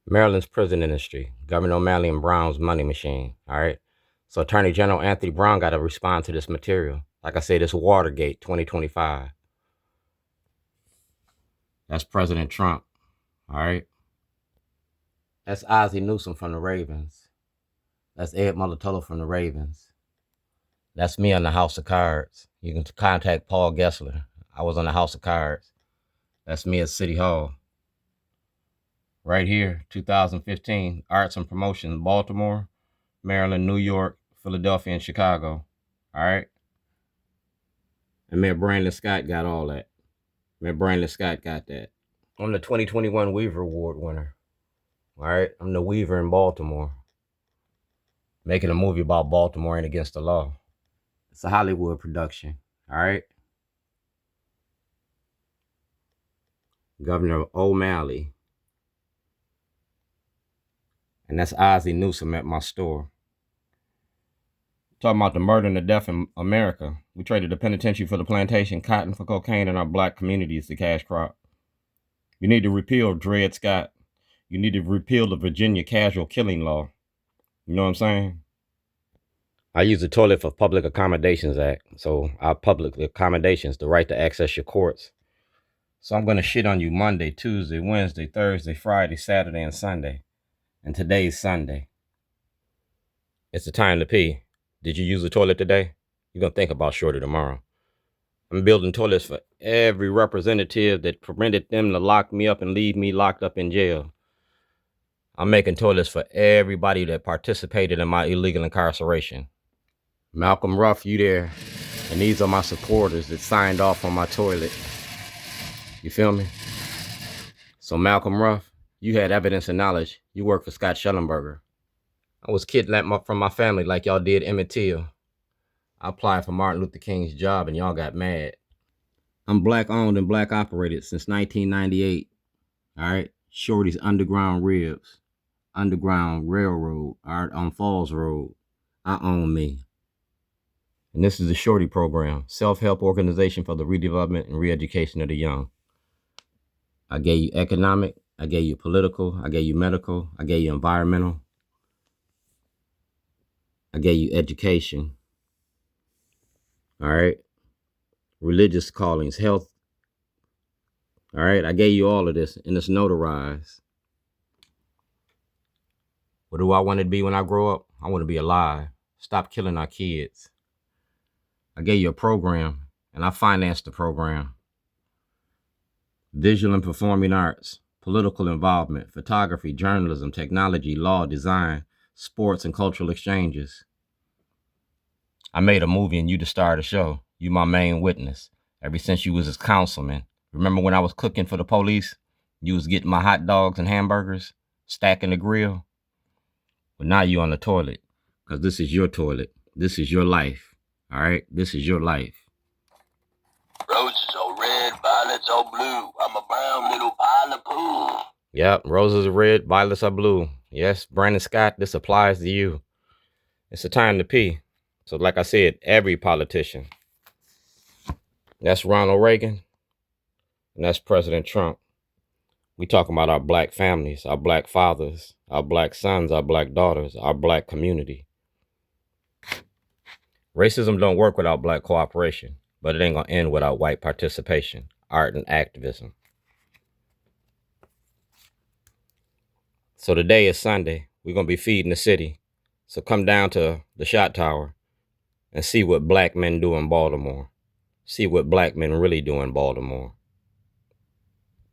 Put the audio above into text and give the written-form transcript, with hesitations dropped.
Maryland's prison industry, Governor O'Malley and Brown's money machine, all right? So Attorney General Anthony Brown got to respond to this material. Like I said, it's Watergate 2025. That's President Trump, all right? That's Ozzie Newsome from the Ravens. That's Ed Mulatolo from the Ravens. That's me on the House of Cards. You can contact Paul Gessler. I was on the House of Cards. That's me at City Hall. Right here, 2015, Arts and Promotion, Baltimore, Maryland, New York, Philadelphia, and Chicago. All right? And Mayor Brandon Scott got all that. Mayor Brandon Scott got that. I'm the 2021 Weaver Award winner. All right? I'm the Weaver in Baltimore. Making a movie about Baltimore and against the law. It's a Hollywood production. All right? Governor O'Malley. And that's Ozzie Newsome at my store. Talking about the murder and the death in America. We traded the penitentiary for the plantation, cotton for cocaine, and our black community is the cash crop. You need to repeal Dred Scott. You need to repeal the Virginia casual killing law. You know what I'm saying? I use the Toilet for Public Accommodations Act. So our public accommodations, the right to access your courts. So I'm going to shit on you Monday, Tuesday, Wednesday, Thursday, Friday, Saturday, and Sunday. And today's Sunday. It's the time to pee. Did you use the toilet today? You're going to think about shorter tomorrow. I'm building toilets for every representative that permitted them to lock me up and leave me locked up in jail. I'm making toilets for everybody that participated in my illegal incarceration. Malcolm Ruff, you there. And these are my supporters that signed off on my toilet. You feel me? So Malcolm Ruff, you had evidence and knowledge. You worked for Scott Schellenberger. I was kidnapped from my family like y'all did Emmett Till. I applied for Martin Luther King's job and y'all got mad. I'm black owned and black operated since 1998. All right. Shorty's Underground Ribs, Underground Railroad, all right, on Falls Road. I own me. And this is the Shorty program, self-help organization for the redevelopment and re-education of the young. I gave you economic, I gave you political, I gave you medical, I gave you environmental, I gave you education. All right. Religious callings, health. All right. I gave you all of this and it's notarized. What do I want to be when I grow up? I want to be alive. Stop killing our kids. I gave you a program and I financed the program. Visual and performing arts, political involvement, photography, journalism, technology, law, design, sports, and cultural exchanges. I made a movie and you the star of the show. You my main witness. Ever since you was his councilman. Remember when I was cooking for the police? You was getting my hot dogs and hamburgers, stacking the grill. But now you on the toilet. Because this is your toilet. This is your life. All right? This is your life. Roses are red, violets are blue. I'm a brown little pile of poo. Yep, roses are red, violets are blue. Yes, Brandon Scott, this applies to you. It's a time to pee. So like I said, every politician. That's Ronald Reagan. And that's President Trump. We talking about our black families, our black fathers, our black sons, our black daughters, our black community. Racism don't work without black cooperation, but it ain't gonna end without white participation, art, and activism. So today is Sunday. We're gonna be feeding the city. So come down to the Shot Tower and see what black men do in Baltimore. See what black men really do in Baltimore.